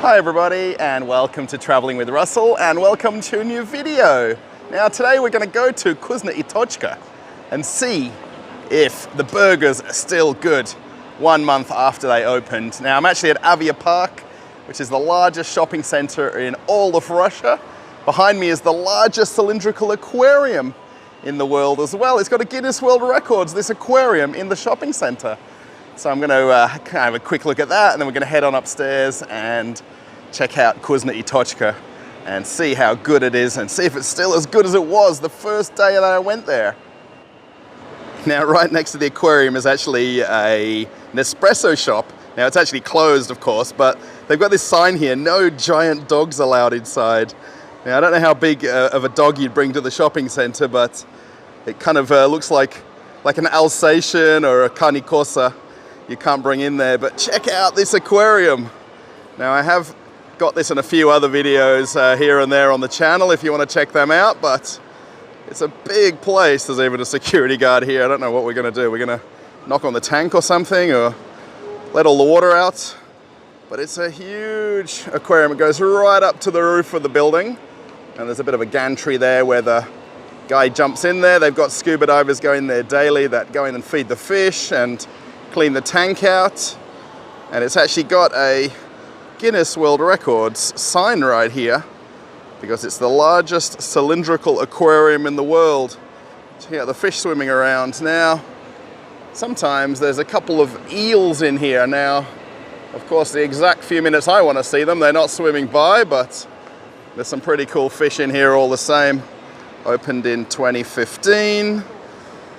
Hi everybody, and welcome to Traveling with Russell, and welcome to a new video. Now today we're going to go to Vkusno and tochka and see if the burgers are still good 1 month after they opened. Now I'm actually at Avia Park, which is the largest shopping center in all of Russia. Behind me is the largest cylindrical aquarium in the world as well. It's got a Guinness World Records, this aquarium in the shopping center. So I'm going to kind of have a quick look at that, and then we're going to head on upstairs and check out Vkusno and tochka and see how good it is and see if it's still as good as it was the first day that I went there. Now right next to the aquarium is actually an espresso shop. Now it's actually closed of course, but they've got this sign here, no giant dogs allowed inside. Now I don't know how big of a dog you'd bring to the shopping center, but it kind of looks like an Alsatian or a Carne Corsa. You can't bring in there, but check out this aquarium. Now I have got this in a few other videos here and there on the channel if you want to check them out, but it's a big place. There's even a security guard here. I don't know what we're going to do. We're going to knock on the tank or something, or let all the water out. But it's a huge aquarium. It goes right up to the roof of the building, and there's a bit of a gantry there where the guy jumps in there. They've got scuba divers going there daily that go in and feed the fish and clean the tank out. And it's actually got a Guinness World Records sign right here because it's the largest cylindrical aquarium in the world. Check out the fish swimming around. Now, sometimes there's a couple of eels in here. Now, of course, the exact few minutes I want to see them, they're not swimming by, but there's some pretty cool fish in here all the same. Opened in 2015.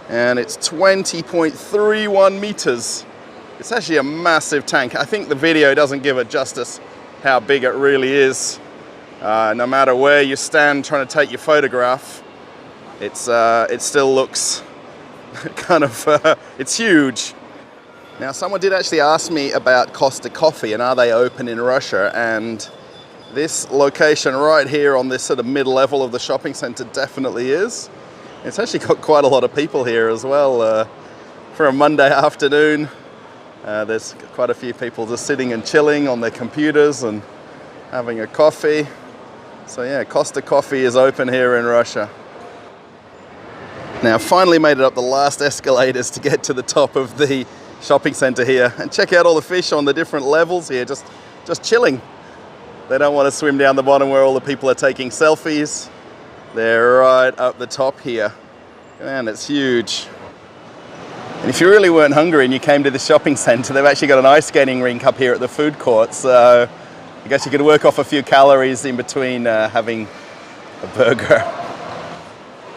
And it's 20.31 meters. It's actually a massive tank. I think the video doesn't give it justice how big it really is. No matter where you stand trying to take your photograph, it still looks kind of, it's huge. Now someone did actually ask me about Costa Coffee and are they open in Russia, and this location right here on this sort of mid-level of the shopping center definitely is. It's actually got quite a lot of people here as well. For a Monday afternoon, there's quite a few people just sitting and chilling on their computers and having a coffee. So yeah, Costa Coffee is open here in Russia. Now finally made it up the last escalators to get to the top of the shopping center here. And check out all the fish on the different levels here, just chilling. They don't want to swim down the bottom where all the people are taking selfies. They're right up the top here, and it's huge. And if you really weren't hungry and you came to the shopping center, they've actually got an ice skating rink up here at the food court, so I guess you could work off a few calories in between having a burger.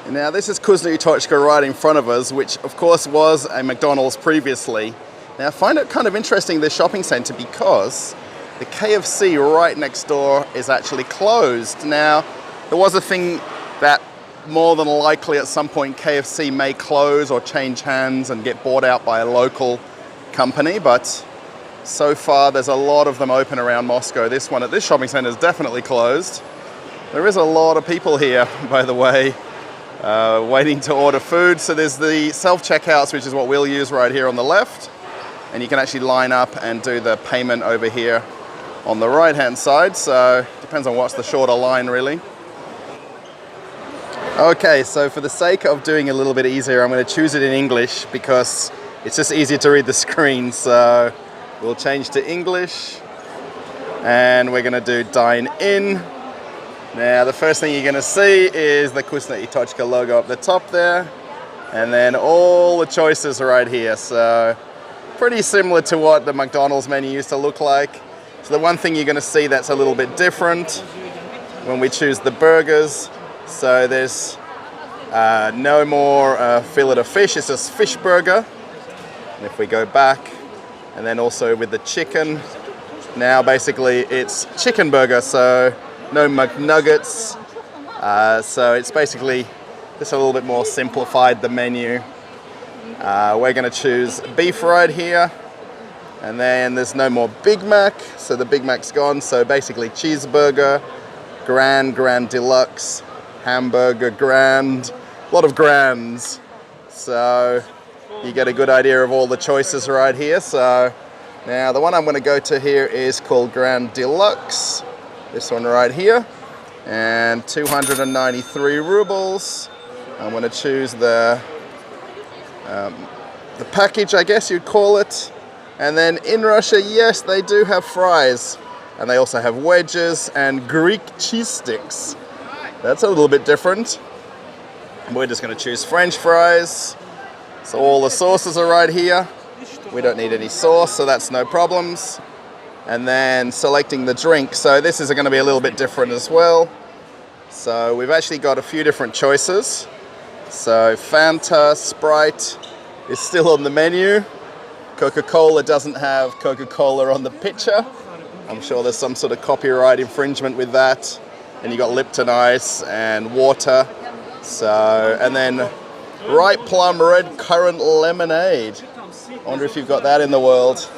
And now this is Vkusno and tochka right in front of us, which of course was a McDonald's previously. Now I find it kind of interesting, this shopping center, because the KFC right next door is actually closed. Now there was a thing that more than likely at some point KFC may close or change hands and get bought out by a local company, but so far there's a lot of them open around Moscow. This one at this shopping center is definitely closed. There is a lot of people here, by the way, waiting to order food. So there's the self-checkouts, which is what we'll use right here on the left, and you can actually line up and do the payment over here on the right hand side, so depends on what's the shorter line really. Okay, so for the sake of doing it a little bit easier, I'm going to choose it in English because it's just easier to read the screen. So we'll change to English and we're going to do dine in. Now the first thing you're going to see is the Vkusno and tochka logo up the top there, and then all the choices are right here. So pretty similar to what the McDonald's menu used to look like. So the one thing you're going to see that's a little bit different when we choose the burgers, so there's no more fillet of fish, it's just fish burger. And if we go back, and then also with the chicken, now basically it's chicken burger, so no McNuggets. So it's basically just a little bit more simplified, the menu. We're going to choose beef right here. And then there's no more Big Mac, so the Big Mac's gone. So basically cheeseburger, Grand Deluxe, hamburger, Grand, a lot of Grands. So you get a good idea of all the choices right here. So Now, the one I'm going to go to here is called Grand Deluxe. This one right here. And 293 rubles. I'm going to choose the package, I guess you'd call it. And then in Russia, yes, they do have fries. And they also have wedges and Greek cheese sticks. That's a little bit different. We're just going to choose French fries. So all the sauces are right here. We don't need any sauce, so that's no problems. And then selecting the drink. So this is going to be a little bit different as well. So we've actually got a few different choices. So Fanta, Sprite is still on the menu. Coca-Cola doesn't have Coca-Cola on the picture. I'm sure there's some sort of copyright infringement with that. And you got Lipton Ice and water. So, and then ripe plum red currant lemonade. I wonder if you've got that in the world.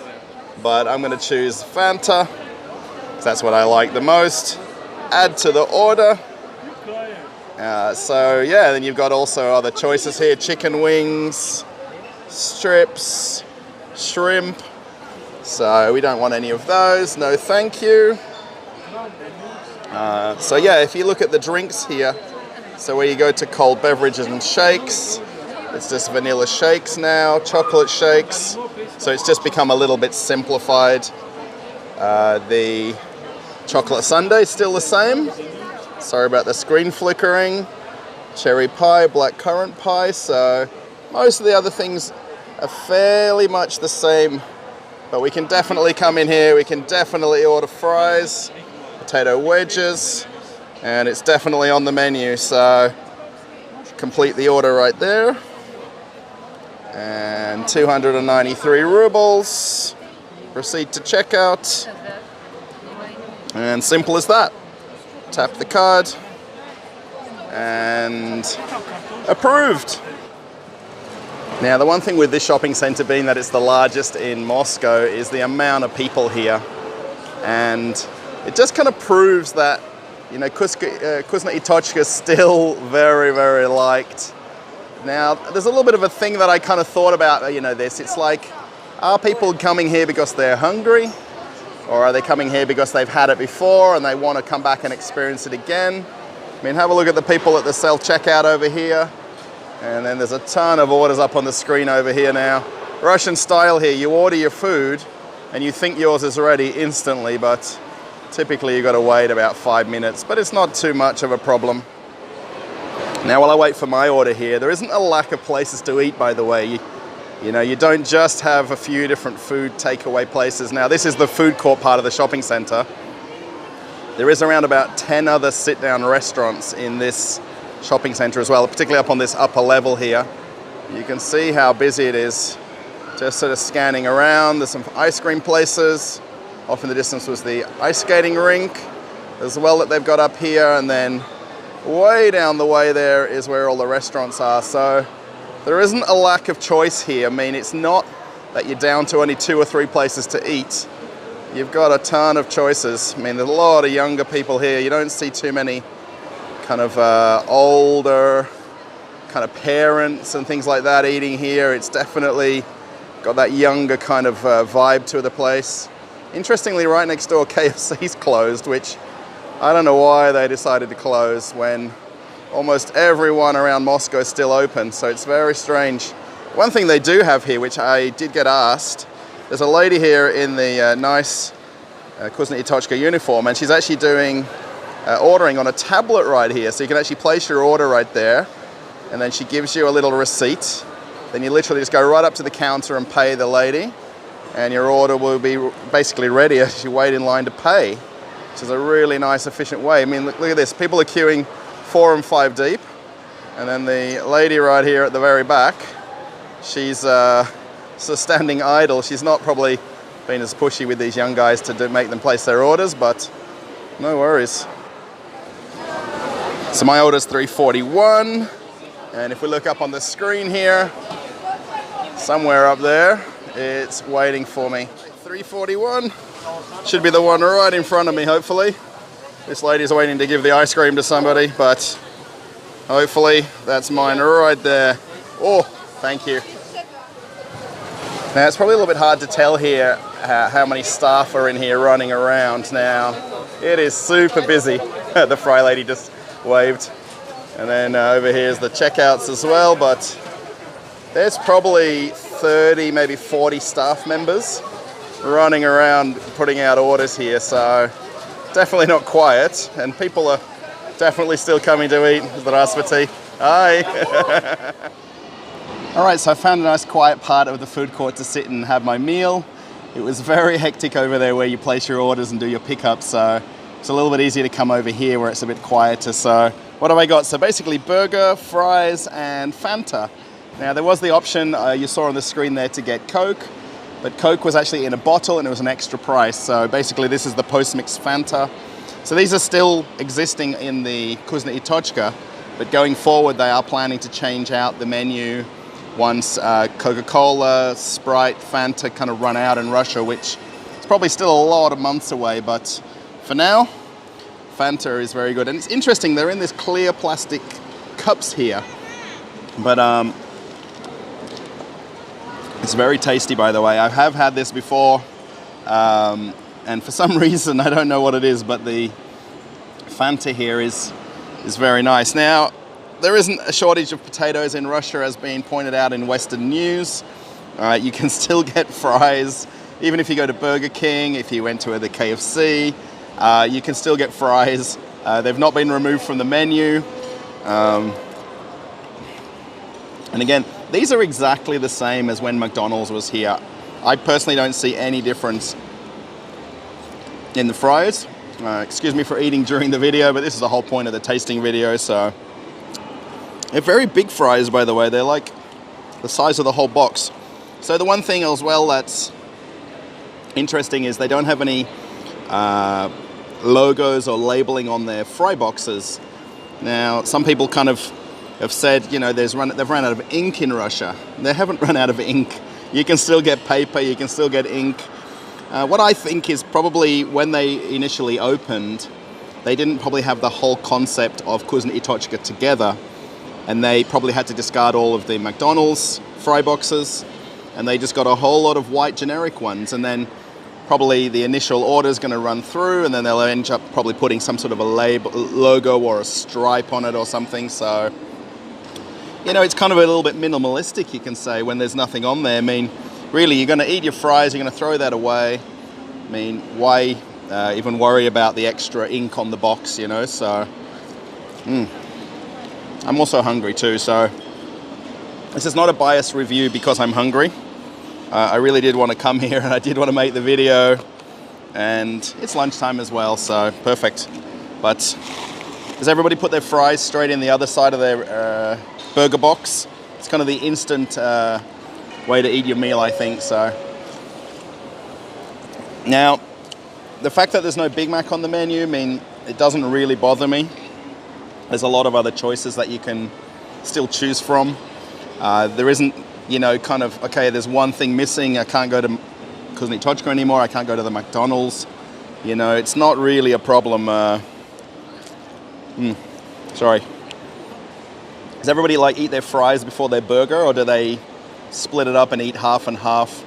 But I'm going to choose Fanta, because that's what I like the most. Add to the order. So yeah, then you've got also other choices here. Chicken wings, strips, shrimp. So we don't want any of those. No, thank you. So yeah, if you look at the drinks here, so where you go to cold beverages and shakes, it's just vanilla shakes now, chocolate shakes. So it's just become a little bit simplified. The chocolate sundae is still the same. Sorry about the screen flickering. Cherry pie, black currant pie. So most of the other things are fairly much the same. But we can definitely come in here. We can definitely order fries, potato wedges, and it's definitely on the menu. So complete the order right there. And 293 rubles. Proceed to checkout. And simple as that. Tap the card. And approved. Now, the one thing with this shopping center being that it's the largest in Moscow is the amount of people here. And it just kind of proves that, you know, Vkusno i tochka is still very, very liked. Now, there's a little bit of a thing that I kind of thought about, you know, this. It's like, are people coming here because they're hungry? Or are they coming here because they've had it before and they want to come back and experience it again? I mean, have a look at the people at the self-checkout over here. And then there's a ton of orders up on the screen over here now. Russian style here, you order your food and you think yours is ready instantly, but typically you've got to wait about 5 minutes, but it's not too much of a problem. Now, while I wait for my order here, there isn't a lack of places to eat, by the way. You know, you don't just have a few different food takeaway places. Now, this is the food court part of the shopping center. There is around about 10 other sit-down restaurants in this shopping center as well, particularly up on this upper level here. You can see how busy it is. Just sort of scanning around. There's some ice cream places. Off in the distance was the ice skating rink as well that they've got up here, and then way down the way there is where all the restaurants are. So there isn't a lack of choice here. I mean, it's not that you're down to only 2 or 3 places to eat. You've got a ton of choices. I mean, there's a lot of younger people here. You don't see too many kind of older kind of parents and things like that eating here. It's definitely got that younger kind of vibe to the place. Interestingly, right next door, KFC's closed, which I don't know why they decided to close when almost everyone around Moscow is still open, so it's very strange. One thing they do have here, which I did get asked, there's a lady here in the nice Vkusno i tochka uniform, and she's actually doing ordering on a tablet right here, so you can actually place your order right there, and then she gives you a little receipt. Then you literally just go right up to the counter and pay the lady, and your order will be basically ready as you wait in line to pay, which is a really nice, efficient way. I mean, look at this. People are queuing 4 and 5 deep, and then the lady right here at the very back, she's sort of standing idle. She's not probably been as pushy with these young guys to make them place their orders, but no worries. So my order's 341, and if we look up on the screen here, somewhere up there, it's waiting for me. 341 should be the one right in front of me, hopefully. This lady's waiting to give the ice cream to somebody, but hopefully that's mine right there. Oh, thank you. Now, it's probably a little bit hard to tell here how many staff are in here running around now. It is super busy. The fry lady just waved. And then over here's the checkouts as well, but there's probably 30, maybe 40 staff members running around putting out orders here, so definitely not quiet, and people are definitely still coming to eat. Здравствуйте. Hi. All right, so I found a nice quiet part of the food court to sit and have my meal. It was very hectic over there where you place your orders and do your pickups, so it's a little bit easier to come over here where it's a bit quieter. So what have I got? So basically burger, fries, and Fanta. Now there was the option you saw on the screen there to get Coke, but Coke was actually in a bottle and it was an extra price. So basically this is the post-mix Fanta. So these are still existing in the Vkusno tochka, but going forward they are planning to change out the menu once Coca-Cola, Sprite, Fanta kind of run out in Russia, which is probably still a lot of months away, but for now, Fanta is very good. And it's interesting, they're in this clear plastic cups here, but it's very tasty, by the way. I have had this before, and for some reason, I don't know what it is, but the Fanta here is very nice. Now, there isn't a shortage of potatoes in Russia, as being pointed out in Western news. You can still get fries, even if you go to Burger King, if you went to the KFC, you can still get fries. They've not been removed from the menu. And again, these are exactly the same as when McDonald's was here. I personally don't see any difference in the fries. Excuse me for eating during the video, but this is the whole point of the tasting video, so. They're very big fries, by the way. They're like the size of the whole box. So the one thing as well that's interesting is they don't have any logos or labeling on their fry boxes. Now, some people kind of have said, you know, they've run out of ink in Russia. They haven't run out of ink. You can still get paper, you can still get ink. What I think is probably when they initially opened, they didn't probably have the whole concept of Vkusno tochka together. And they probably had to discard all of the McDonald's fry boxes, and they just got a whole lot of white generic ones, and then probably the initial order is going to run through, and then they'll end up probably putting some sort of a logo or a stripe on it or something. So, you know, it's kind of a little bit minimalistic, you can say, when there's nothing on there. I mean, really, you're going to eat your fries, you're going to throw that away. I mean, why even worry about the extra ink on the box, you know? So, I'm also hungry too, so this is not a biased review because I'm hungry. I really did want to come here and I did want to make the video, and it's lunchtime as well, so perfect. But does everybody put their fries straight in the other side of their burger box? It's kind of the instant way to eat your meal, I think. So now, the fact that there's no Big Mac on the menu, I mean, it doesn't really bother me. There's a lot of other choices that you can still choose from. There isn't, you know, kind of, okay, there's one thing missing. I can't go to Vkusno tochka anymore. I can't go to the McDonald's. You know, it's not really a problem. Sorry. Does everybody like eat their fries before their burger, or do they split it up and eat half and half?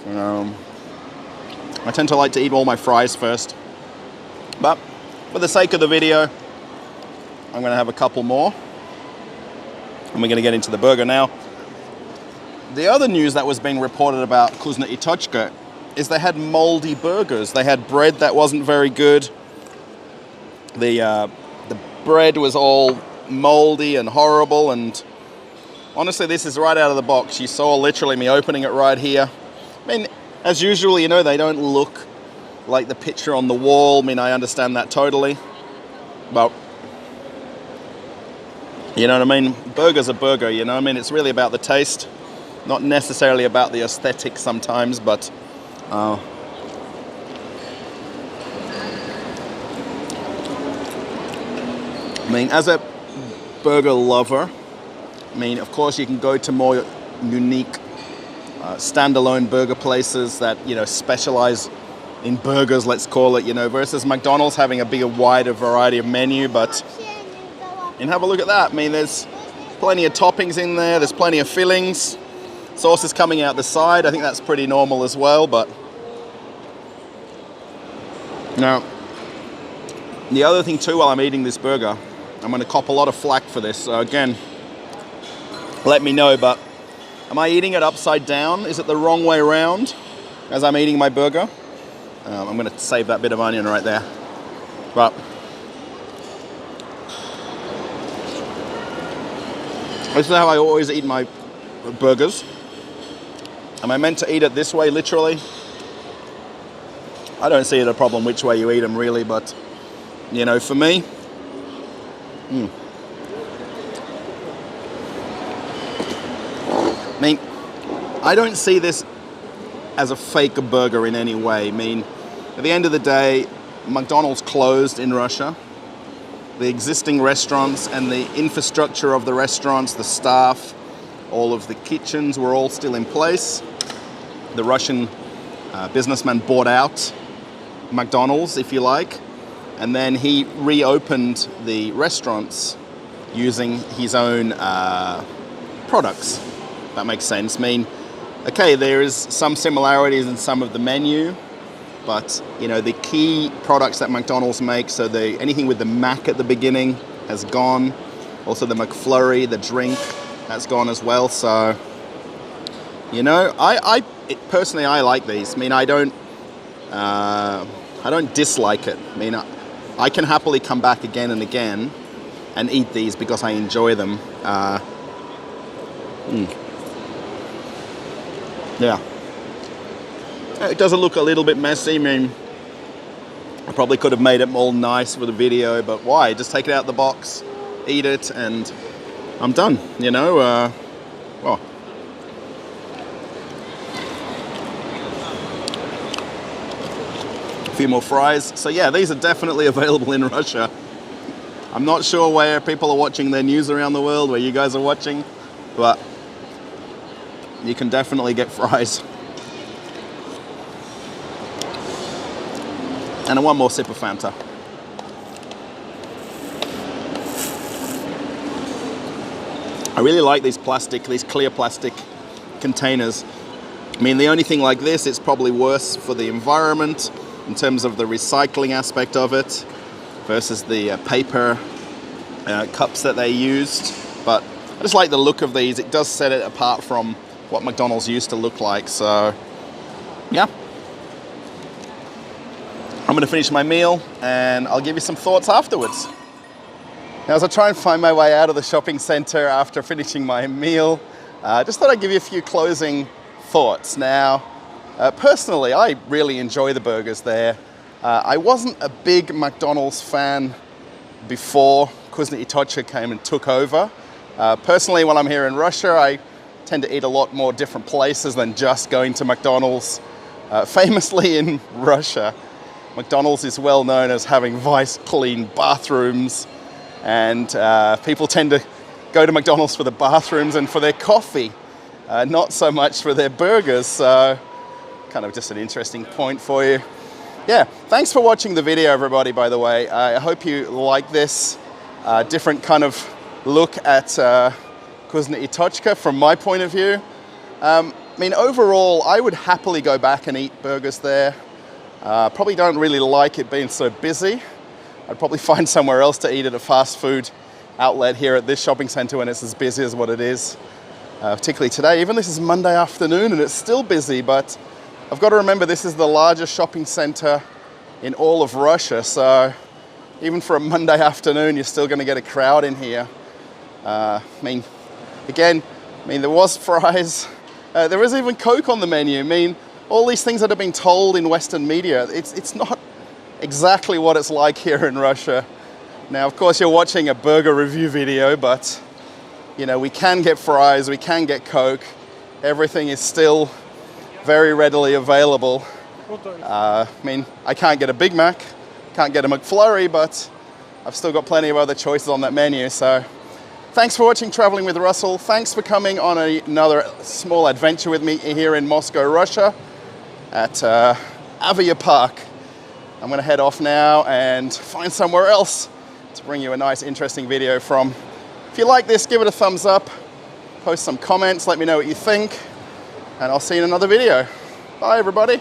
I tend to like to eat all my fries first. But for the sake of the video, I'm going to have a couple more, and we're going to get into the burger now. The other news that was being reported about Vkusno tochka is they had moldy burgers. They had bread that wasn't very good. The bread was all moldy and horrible, and honestly, this is right out of the box. You saw literally me opening it right here. I mean, as usual, you know, they don't look like the picture on the wall. I mean, I understand that totally, but you know what I mean? Burger's a burger, you know what I mean? It's really about the taste, not necessarily about the aesthetic sometimes, but I mean, as a burger lover, I mean, of course you can go to more unique standalone burger places that, you know, specialize in burgers, let's call it, you know, versus McDonald's having a bigger, wider variety of menu. But and have a look at that. I mean, there's plenty of toppings in there. There's plenty of fillings. Sauce is coming out the side. I think that's pretty normal as well. But Now, the other thing too, while I'm eating this burger, I'm going to cop a lot of flack for this. So again, let me know, but am I eating it upside down? Is it the wrong way around as I'm eating my burger? I'm going to save that bit of onion right there. But this is how I always eat my burgers. Am I meant to eat it this way, literally? I don't see it a problem which way you eat them, really, but, you know, for me, I mean, I don't see this as a fake burger in any way. I mean, at the end of the day, McDonald's closed in Russia. The existing restaurants and the infrastructure of the restaurants, the staff, all of the kitchens were all still in place. The Russian businessman bought out McDonald's, if you like, and then he reopened the restaurants using his own products. That makes sense. I mean, okay, there is some similarities in some of the menu, but you know, the key products that McDonald's makes, so anything with the Mac at the beginning has gone. Also the McFlurry, the drink, that's gone as well. So, you know, personally, I like these. I mean, I don't dislike it. I mean, I can happily come back again and again and eat these because I enjoy them. Yeah. It doesn't look a little bit messy. I mean, I probably could have made it all nice for the video, but why? Just take it out of the box, eat it, and I'm done, you know? Well, a few more fries. So yeah, these are definitely available in Russia. I'm not sure where people are watching their news around the world, where you guys are watching, but you can definitely get fries. And one more sip of Fanta. I really like these clear plastic containers. I mean, the only thing like this, it's probably worse for the environment in terms of the recycling aspect of it versus the paper cups that they used. But I just like the look of these. It does set it apart from what McDonald's used to look like. So, yeah. I'm going to finish my meal and I'll give you some thoughts afterwards. Now, as I try and find my way out of the shopping center after finishing my meal, just thought I'd give you a few closing thoughts. Now, personally, I really enjoy the burgers there. I wasn't a big McDonald's fan before Vkusno tochka came and took over. Personally, when I'm here in Russia, I tend to eat a lot more different places than just going to McDonald's. Famously in Russia, McDonald's is well known as having vice clean bathrooms, and people tend to go to McDonald's for the bathrooms and for their coffee, not so much for their burgers. So kind of just an interesting point for you. Yeah, thanks for watching the video, everybody, by the way. I hope you like this different kind of look at Vkusno tochka from my point of view. I mean, overall, I would happily go back and eat burgers there. Probably don't really like it being so busy. I'd probably find somewhere else to eat at a fast food outlet here at this shopping center when it's as busy as what it is. Particularly today, even this is Monday afternoon and it's still busy, but I've got to remember this is the largest shopping center in all of Russia, so even for a Monday afternoon, you're still going to get a crowd in here. I mean, again, there was fries. There was even Coke on the menu. I mean, all these things that have been told in Western media, it's not exactly what it's like here in Russia. Now, of course, you're watching a burger review video, but, you know, we can get fries, we can get Coke. Everything is still very readily available. I mean, I can't get a Big Mac, can't get a McFlurry, but I've still got plenty of other choices on that menu. So thanks for watching Traveling with Russell. Thanks for coming on another small adventure with me here in Moscow, Russia at Avia Park. I'm going to head off now and find somewhere else to bring you a nice, interesting video from. If you like this, give it a thumbs up, post some comments, let me know what you think, and I'll see you in another video. Bye, everybody.